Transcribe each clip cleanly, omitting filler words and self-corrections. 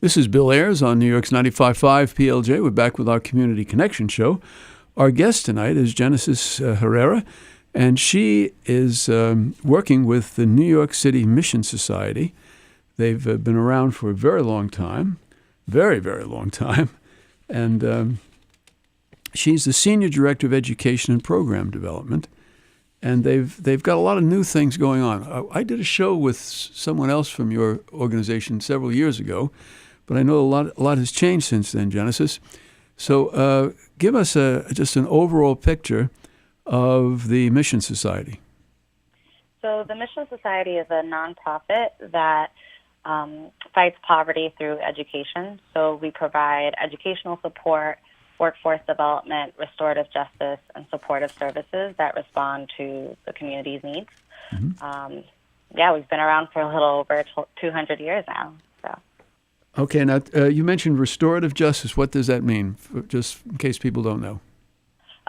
This is Bill Ayers on New York's 95.5 PLJ. We're back with our Community Connection show. Our guest tonight is Genesis Herrera, and she is working with the New York City Mission Society. They've been around for a very long time, very, very long time, and she's the Senior Director of Education and Program Development, and they've got a lot of new things going on. I did a show with someone else from your organization several years ago, but I know a lot has changed since then, Genesis. So give us just an overall picture of the Mission Society. So the Mission Society is a nonprofit that fights poverty through education. So we provide educational support, workforce development, restorative justice, and supportive services that respond to the community's needs. Mm-hmm. We've been around for a little over 200 years now. So. Okay, now you mentioned restorative justice. What does that mean, just in case people don't know?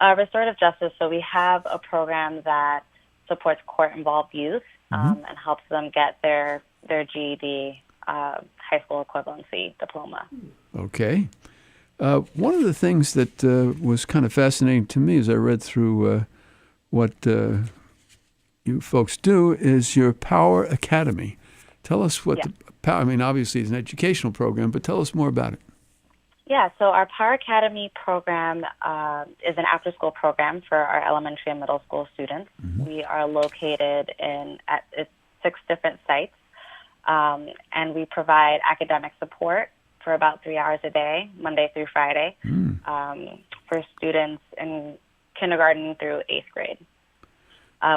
Restorative justice, so we have a program that supports court-involved youth and helps them get their GED, high school equivalency diploma. Okay. One of the things that was kind of fascinating to me as I read through what you folks do is your Power Academy. Tell us what the Power, obviously it's an educational program, but tell us more about it. Yeah, so our Power Academy program is an after-school program for our elementary and middle school students. Mm-hmm. We are located at 6 different sites, and we provide academic support for about 3 hours a day, Monday through Friday, for students in kindergarten through 8th grade.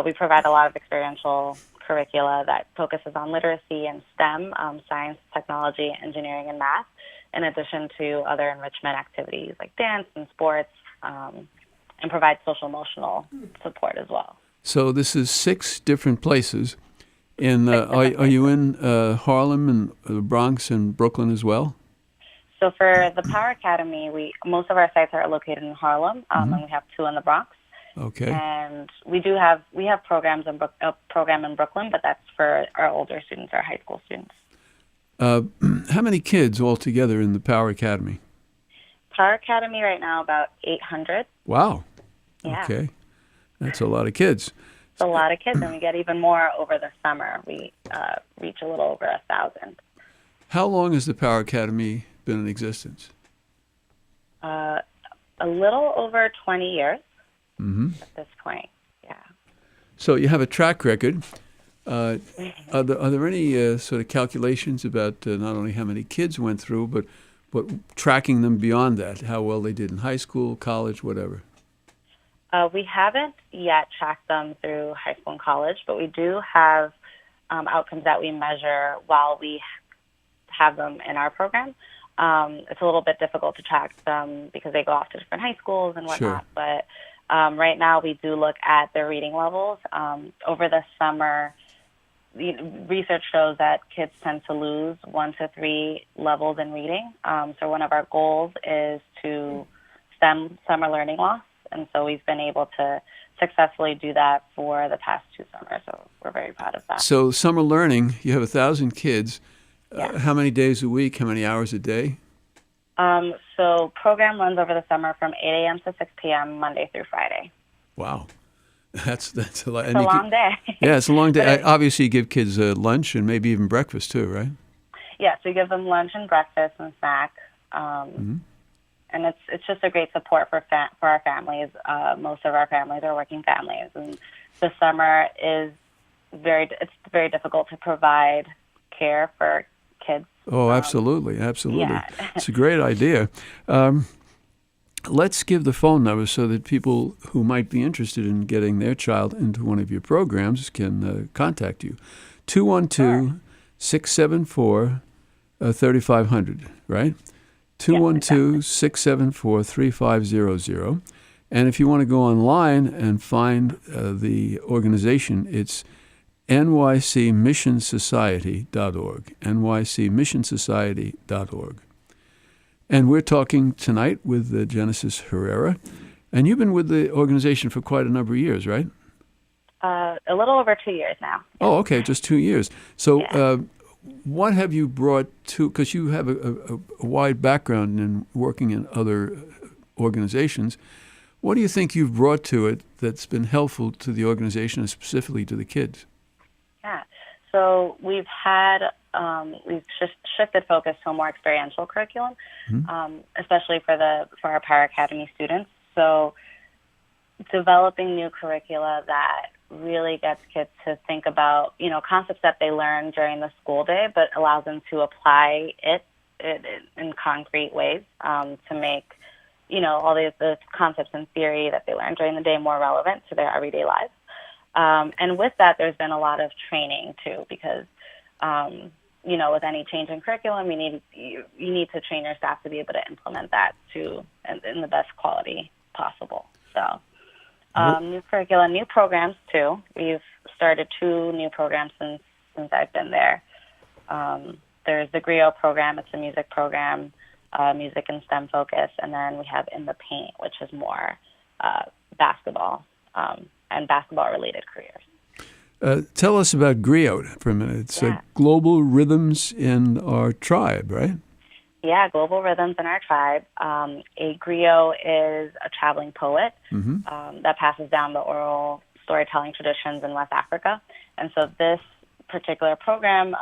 We provide a lot of experiential curricula that focuses on literacy and STEM, science, technology, engineering, and math, in addition to other enrichment activities like dance and sports, and provide social-emotional support as well. So this is 6 different places. Are you in Harlem and the Bronx and Brooklyn as well? So for the Power Academy, most of our sites are located in Harlem, and we have 2 in the Bronx. Okay. And we have programs a program in Brooklyn, but that's for our older students, our high school students. How many kids altogether in the Power Academy? Power Academy right now about 800. Wow. Yeah. Okay. That's a lot of kids. It's a lot of kids, and we get even more over the summer. We reach a little over 1,000. How long has the Power Academy been in existence? A little over 20 years at this point, yeah. So you have a track record. Are there any sort of calculations about not only how many kids went through, but tracking them beyond that, how well they did in high school, college, whatever? We haven't yet tracked them through high school and college, but we do have outcomes that we measure while we have them in our program. It's a little bit difficult to track them because they go off to different high schools and whatnot. Sure. But right now we do look at their reading levels. Over the summer, the research shows that kids tend to lose 1 to 3 levels in reading. So one of our goals is to stem summer learning loss. And so we've been able to successfully do that for the past 2 summers. So we're very proud of that. So summer learning, you have 1,000 kids. Yeah. How many days a week? How many hours a day? So program runs over the summer from 8 a.m. to 6 p.m. Monday through Friday. Wow. That's a lot. It's a long day. Yeah, it's a long day. Obviously, you give kids lunch and maybe even breakfast too, right? Yeah, so we give them lunch and breakfast and snack. And it's just a great support for our families. Most of our families are working families, and the summer is very difficult to provide care for kids. Oh, absolutely. Yeah. It's a great idea. Let's give the phone number so that people who might be interested in getting their child into one of your programs can contact you. 212-674-3500, right? 212-674-3500. And if you want to go online and find the organization, it's nycmissionsociety.org, nycmissionsociety.org. And we're talking tonight with Genesis Herrera. And you've been with the organization for quite a number of years, right? A little over 2 years now. Oh, okay, just 2 years. So what have you brought to, because you have a wide background in working in other organizations, what do you think you've brought to it that's been helpful to the organization and specifically to the kids? Yeah. So we've shifted focus to a more experiential curriculum, especially for our Power Academy students. So developing new curricula that really gets kids to think about, concepts that they learn during the school day, but allows them to apply it in concrete ways to make, all the concepts and theory that they learn during the day more relevant to their everyday lives. And with that, there's been a lot of training too, because, with any change in curriculum, you need to train your staff to be able to implement that in the best quality possible. So, new curricula, new programs too. We've started 2 new programs since I've been there. There's the GRIO program. It's a music program, music and STEM focus, and then we have In the Paint, which is more basketball and basketball-related careers. Tell us about GRIO for a minute. It's Global Rhythms in Our Tribe, right? Yeah, Global Rhythms in Our Tribe. A griot is a traveling poet that passes down the oral storytelling traditions in West Africa. And so this particular program,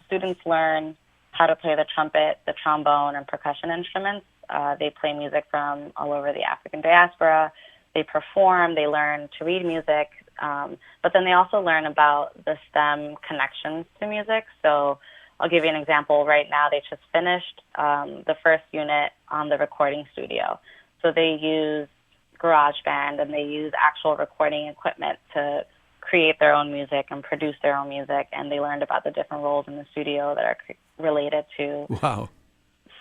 students learn how to play the trumpet, the trombone, and percussion instruments. They play music from all over the African diaspora. They perform, they learn to read music, but then they also learn about the STEM connections to music. So I'll give you an example. Right now, they just finished the first unit on the recording studio. So they use GarageBand and they use actual recording equipment to create their own music and produce their own music. And they learned about the different roles in the studio that are related to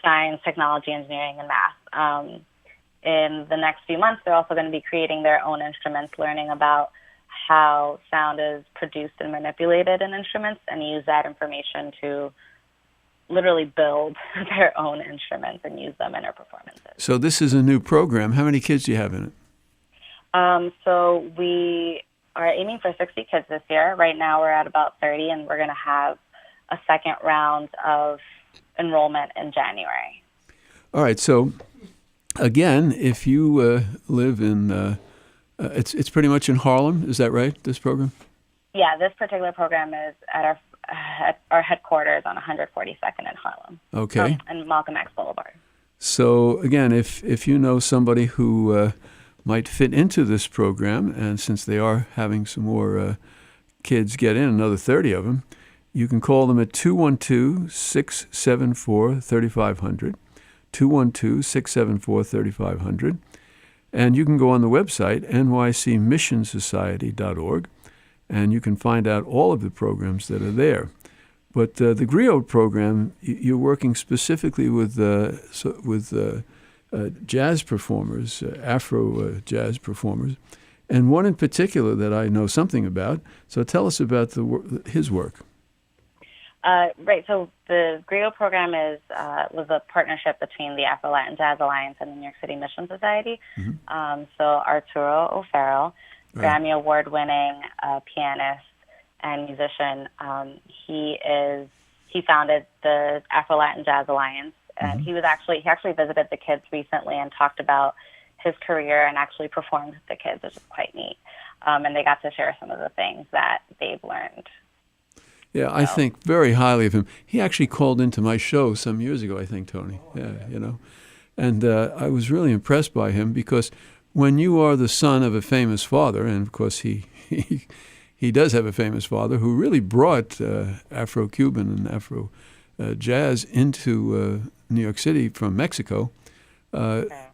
science, technology, engineering, and math. In the next few months, they're also going to be creating their own instruments, learning about how sound is produced and manipulated in instruments, and use that information to literally build their own instruments and use them in their performances. So this is a new program. How many kids do you have in it? So we are aiming for 60 kids this year. Right now we're at about 30, and we're going to have a second round of enrollment in January. All right, so again, if you live in, it's pretty much in Harlem, is that right, this program? Yeah, this particular program is at our headquarters on 142nd in Harlem. Okay. And Malcolm X Boulevard. So again, if you know somebody who might fit into this program, and since they are having some more kids get in, another 30 of them, you can call them at 212-674-3500. 212-674-3500. And you can go on the website, nycmissionsociety.org, and you can find out all of the programs that are there. But the griot program, you're working specifically with jazz performers, Afro jazz performers, and one in particular that I know something about. So tell us about his work. Right. So the griot program was a partnership between the Afro-Latin Jazz Alliance and the New York City Mission Society. So Arturo O'Farrell, Grammy Award-winning pianist and musician, he founded the Afro-Latin Jazz Alliance, and he actually visited the kids recently and talked about his career and actually performed with the kids, which is quite neat. And they got to share some of the things that they've learned. Yeah, I think very highly of him. He actually called into my show some years ago, I think, Tony. Yeah, And I was really impressed by him because when you are the son of a famous father, and of course he does have a famous father who really brought Afro-Cuban and Afro jazz into New York City from Mexico,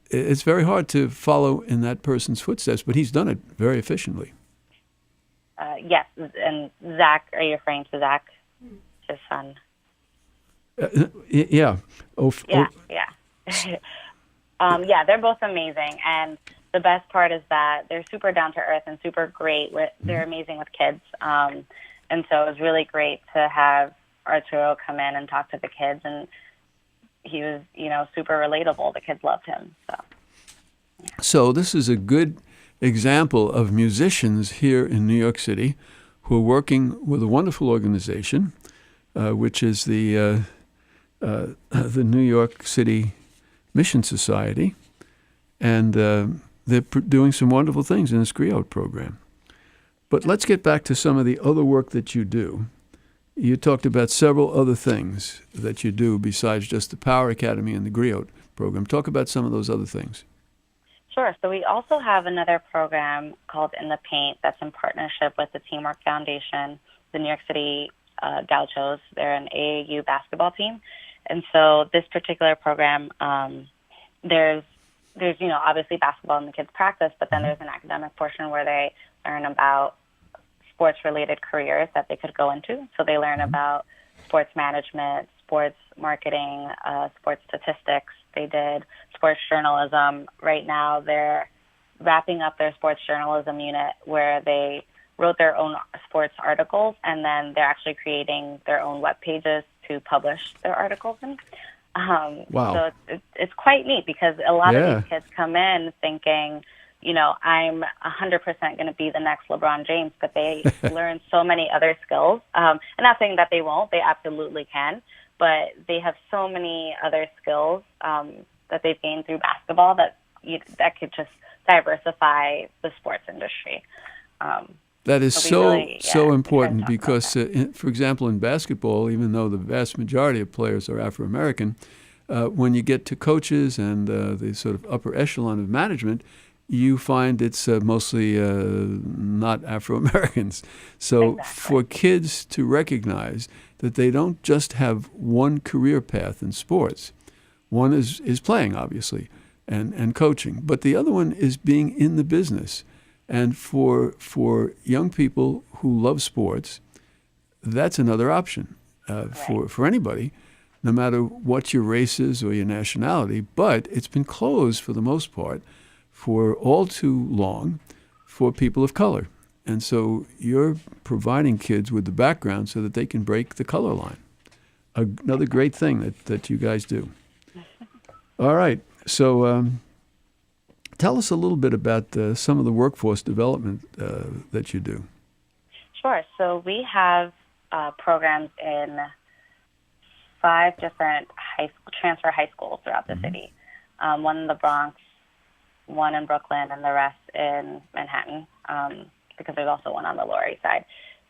it's very hard to follow in that person's footsteps, but he's done it very efficiently. Yes, and Zach, are you referring to Zach, his son? Yeah. Yeah. Yeah, they're both amazing, and the best part is that they're super down to earth and super great. They're amazing with kids, and so it was really great to have Arturo come in and talk to the kids, and he was, super relatable. The kids loved him. So this is a good example of musicians here in New York City who are working with a wonderful organization which is the New York City Mission Society, and they're doing some wonderful things in this griot program. But let's get back to some of the other work that you do. You talked about several other things that you do besides just the Power Academy and the griot program. Talk about some of those other things. Sure. So we also have another program called In the Paint that's in partnership with the Teamwork Foundation, the New York City Gauchos. They're an AAU basketball team. And so this particular program, there's obviously basketball in the kids' practice, but then there's an academic portion where they learn about sports-related careers that they could go into. So they learn about sports management, sports marketing, sports statistics. They did sports journalism. Right now they're wrapping up their sports journalism unit where they wrote their own sports articles, and then they're actually creating their own web pages to publish their articles in. Wow. So it's quite neat because a lot of these kids come in thinking, I'm 100% going to be the next LeBron James, but they learn so many other skills. And not saying that they won't, they absolutely can, but they have so many other skills that they've gained through basketball that could just diversify the sports industry. That is so important because, for example, in basketball, even though the vast majority of players are Afro-American, when you get to coaches and the sort of upper echelon of management, you find it's mostly not Afro-Americans. So for kids to recognize that they don't just have one career path in sports, one is playing, obviously, and coaching, but the other one is being in the business. And for young people who love sports, that's another option for anybody, no matter what your race is or your nationality. But it's been closed for the most part for all too long for people of color. And so you're providing kids with the background so that they can break the color line. Another great thing that you guys do. All right. So tell us a little bit about some of the workforce development that you do. Sure. So we have programs in 5 different transfer high schools throughout the city. One in the Bronx, one in Brooklyn, and the rest in Manhattan, because there's also one on the Lower East Side.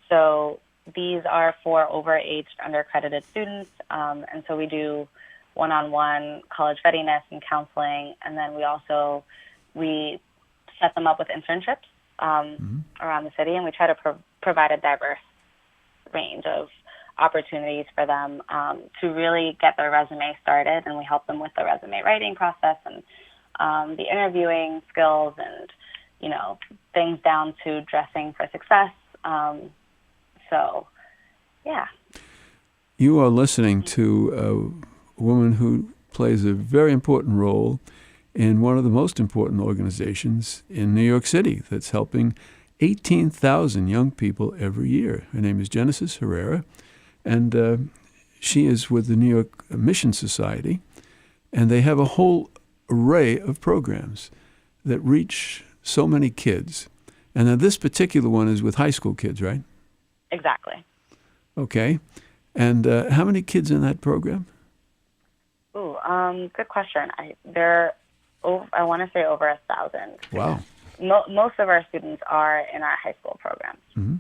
So these are for overaged, undercredited students, and so we do one-on-one college readiness and counseling, and then we set them up with internships around the city, and we try to provide a diverse range of opportunities for them to really get their resume started, and we help them with the resume writing process and the interviewing skills and, things down to dressing for success. You are listening to a woman who plays a very important role in one of the most important organizations in New York City that's helping 18,000 young people every year. Her name is Genesis Herrera, and she is with the New York Mission Society, and they have a whole array of programs that reach so many kids. And now this particular one is with high school kids, right? Exactly. Okay. And how many kids in that program? Good question. I want to say over 1,000. Wow. Most of our students are in our high school programs. Mm-hmm.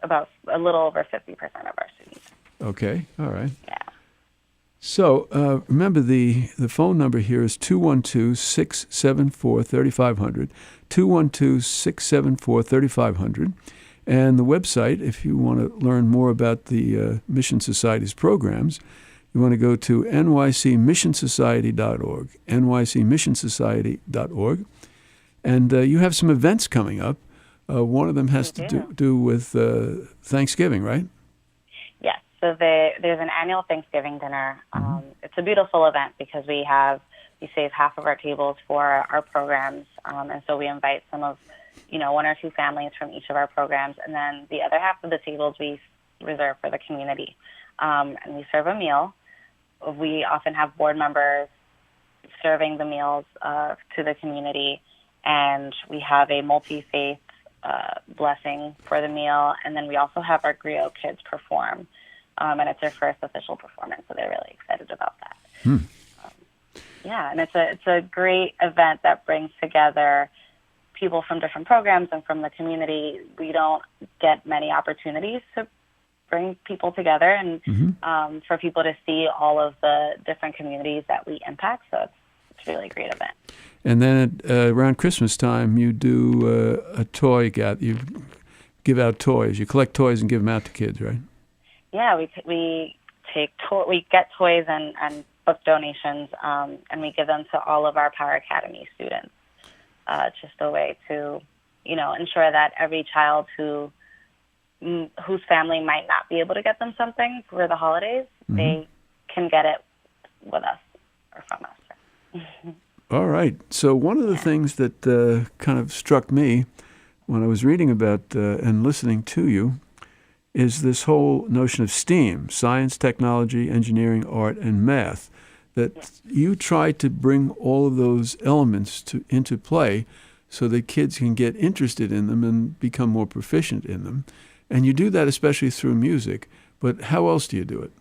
About a little over 50% of our students. Okay. All right. Yeah. So remember, the phone number here is 212-674-3500, 212-674-3500. And the website, if you want to learn more about the Mission Society's programs, you want to go to nycmissionsociety.org, nycmissionsociety.org. And you have some events coming up. One of them has to do with Thanksgiving, right? Yes. So there's an annual Thanksgiving dinner. It's a beautiful event because we save half of our tables for our programs. And so we invite some of, 1 or 2 families from each of our programs. And then the other half of the tables we reserve for the community. And we serve a meal. We often have board members serving the meals to the community. And we have a multi-faith blessing for the meal. And then we also have our griot kids perform and it's their first official performance, so they're really excited about that. Yeah, and it's a great event that brings together people from different programs and from the community. We don't get many opportunities to bring people together and for people to see all of the different communities that we impact. So it's really a great event. And then around Christmas time, you do a toy you give out toys. You collect toys and give them out to kids, right? Yeah, we get toys and book donations, and we give them to all of our Power Academy students. Just a way to, ensure that every child whose family might not be able to get them something for the holidays, they can get it with us or from us. All right. So one of the things that kind of struck me when I was reading about and listening to you is this whole notion of STEAM, science, technology, engineering, art, and math, that you try to bring all of those elements into play so that kids can get interested in them and become more proficient in them. And you do that especially through music. But how else do you do it?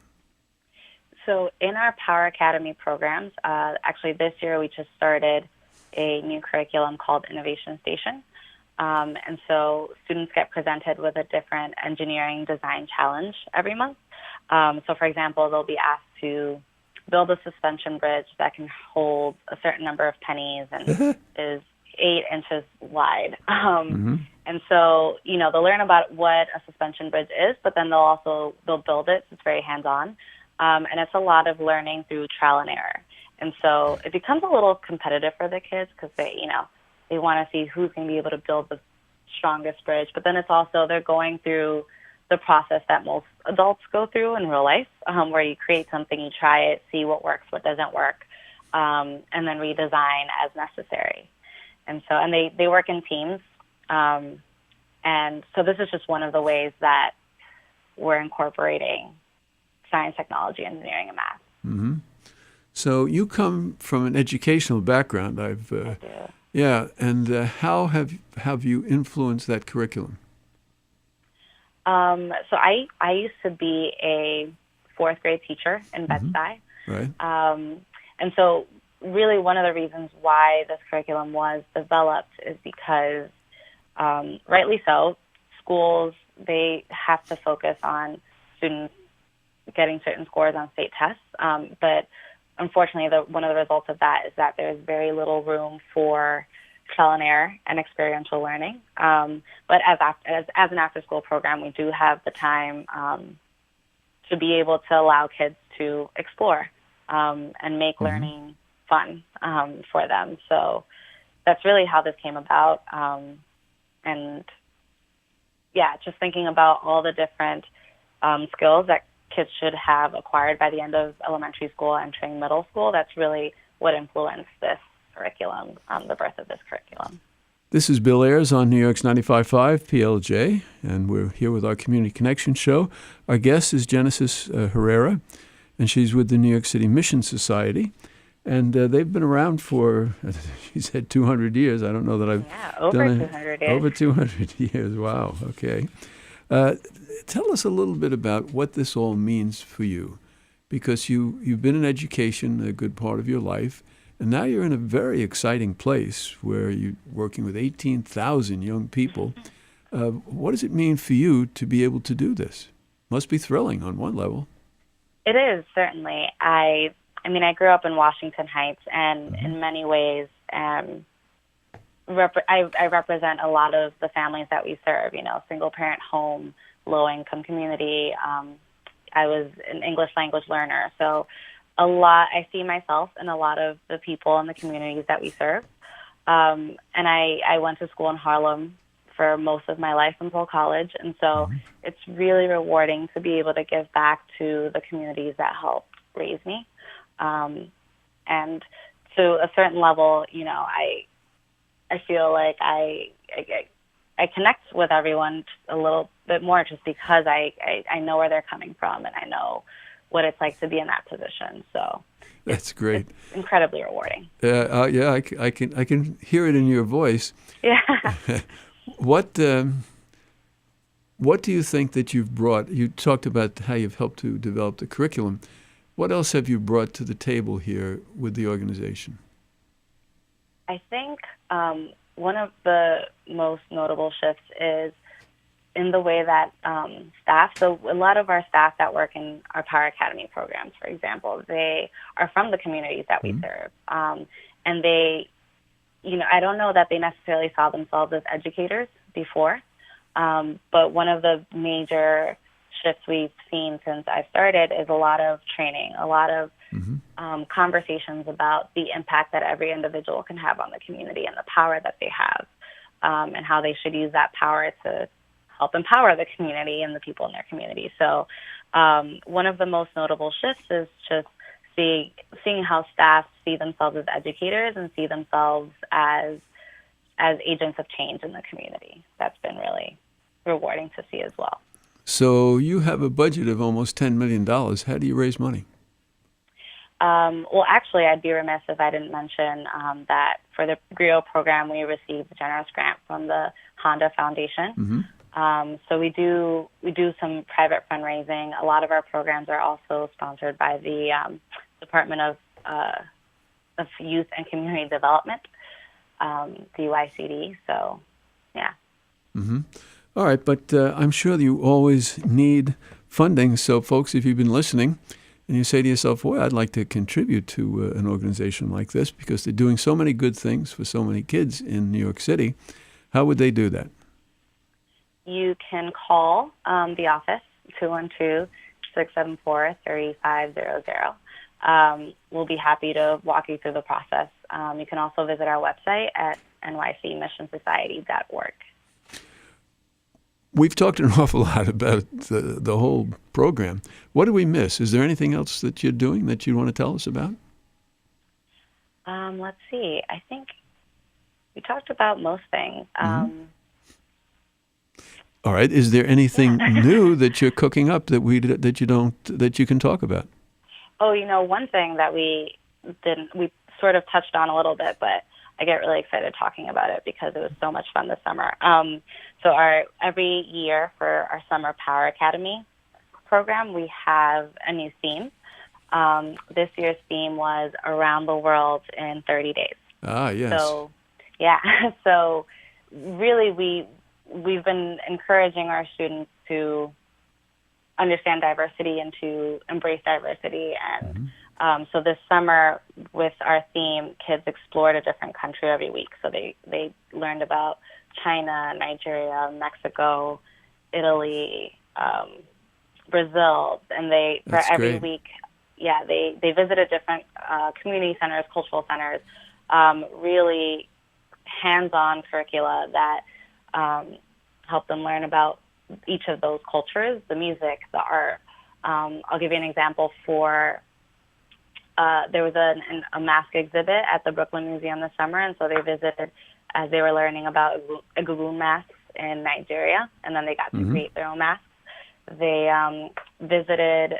So in our Power Academy programs, actually this year we just started a new curriculum called Innovation Station. And so students get presented with a different engineering design challenge every month. So for example, they'll be asked to build a suspension bridge that can hold a certain number of pennies and is 8 inches wide. And so, they'll learn about what a suspension bridge is, but then they'll build it. So it's very hands-on. And it's a lot of learning through trial and error. And so it becomes a little competitive for the kids because they want to see who's going to be able to build the strongest bridge. But then it's also they're going through the process that most adults go through in real life, where you create something, you try it, see what works, what doesn't work, and then redesign as necessary. And so, and they work in teams. And so this is just one of the ways that we're incorporating science, technology, engineering, and math. So you come from an educational background. I do. Yeah, and how have you influenced that curriculum? So I used to be a 4th grade teacher in Bed-Stuy. Right. And so really one of the reasons why this curriculum was developed is because, rightly so, schools, they have to focus on students getting certain scores on state tests. But unfortunately, one of the results of that is that there's very little room for trial and error and experiential learning. But as an after-school program, we do have the time to be able to allow kids to explore and make learning fun for them. So that's really how this came about. And yeah, just thinking about all the different skills that kids should have acquired by the end of elementary school, entering middle school, that's really what influenced this curriculum, the birth of this curriculum. This is Bill Ayers on New York's 95.5 PLJ, and we're here with our Community Connection show. Our guest is Genesis Herrera, and she's with the New York City Mission Society. And they've been around for, she said 200 years. I don't know that I've over done 200 years. Over 200 years. Wow. Okay. Tell us a little bit about what this all means for you, because you've been in education a good part of your life, and now you're in a very exciting place where you're working with 18,000 young people. What does it mean for you to be able to do this? Must be thrilling on one level. It is, certainly. I grew up in Washington Heights, and in many ways, I represent a lot of the families that we serve, single-parent home, low-income community. I was an English language learner, so I see myself in a lot of the people in the communities that we serve. And I went to school in Harlem for most of my life until college, and so it's really rewarding to be able to give back to the communities that helped raise me. And to a certain level, I feel like I connect with everyone a little bit more just because I know where they're coming from and I know what it's like to be in that position. So that's great. It's incredibly rewarding. I can hear it in your voice. Yeah. What What do you think that you've brought? You talked about how you've helped to develop the curriculum. What else have you brought to the table here with the organization? I think one of the most notable shifts is in the way that staff, so a lot of our staff that work in our Power Academy programs, for example, they are from the communities that we serve. And they, I don't know that they necessarily saw themselves as educators before, but one of the major shifts we've seen since I've started is a lot of training, a lot of conversations about the impact that every individual can have on the community and the power that they have, and how they should use that power to help empower the community and the people in their community. So one of the most notable shifts is just seeing how staff see themselves as educators and see themselves as agents of change in the community. That's been really rewarding to see as well. So you have a budget of almost $10 million. How do you raise money? Well, actually, I'd be remiss if I didn't mention that for the GRIO program, we received a generous grant from the Honda Foundation. So we do some private fundraising. A lot of our programs are also sponsored by the Department of Youth and Community Development, DYCD. So, yeah. All right, but I'm sure that you always need funding. So, folks, if you've been listening and you say to yourself, boy, I'd like to contribute to an organization like this because they're doing so many good things for so many kids in New York City, how would they do that? You can call the office, 212-674-3500. We'll be happy to walk you through the process. You can also visit our website at nycmissionsociety.org. We've talked an awful lot about the whole program. What do we miss? Is there anything else that you're doing that you want to tell us about? Let's see. I think we talked about most things. All right. Is there anything new that you're cooking up that you can talk about? Oh, one thing that we sort of touched on a little bit, but I get really excited talking about it because it was so much fun this summer. So every year for our Summer Power Academy program, we have a new theme. This year's theme was Around the World in 30 Days. Ah, yes. So, yeah. So really we've been encouraging our students to understand diversity and to embrace diversity. And so this summer with our theme, kids explored a different country every week. So they learned about China, Nigeria, Mexico, Italy, Brazil, and That's every great. week, they visited different community centers, cultural centers, really hands-on curricula that help them learn about each of those cultures, the music, the art. I'll give you an example for there was a mask exhibit at the Brooklyn Museum this summer, and so they visited as they were learning about Egungun masks in Nigeria, and then they got to create their own masks. They visited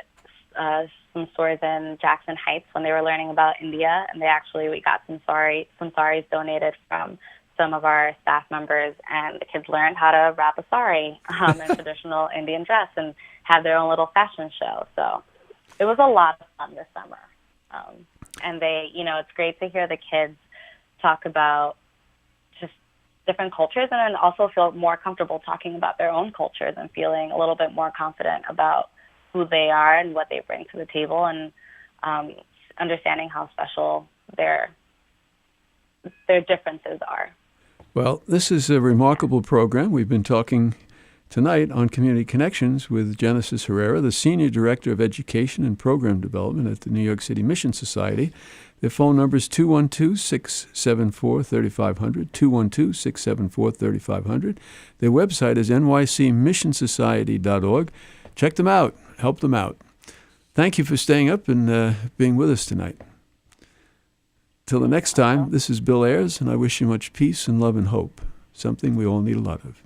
some stores in Jackson Heights when they were learning about India, and we got some saris donated from some of our staff members, and the kids learned how to wrap a sari in traditional Indian dress and have their own little fashion show. So it was a lot of fun this summer. And it's great to hear the kids talk about just different cultures and then also feel more comfortable talking about their own cultures and feeling a little bit more confident about who they are and what they bring to the table, and understanding how special their differences are. Well, this is a remarkable program. We've been talking tonight on Community Connections with Genesis Herrera, the Senior Director of Education and Program Development at the New York City Mission Society. Their phone number is 212-674-3500, 212-674-3500. Their website is nycmissionsociety.org. Check them out. Help them out. Thank you for staying up and being with us tonight. Till the next time, this is Bill Ayers, and I wish you much peace and love and hope, something we all need a lot of.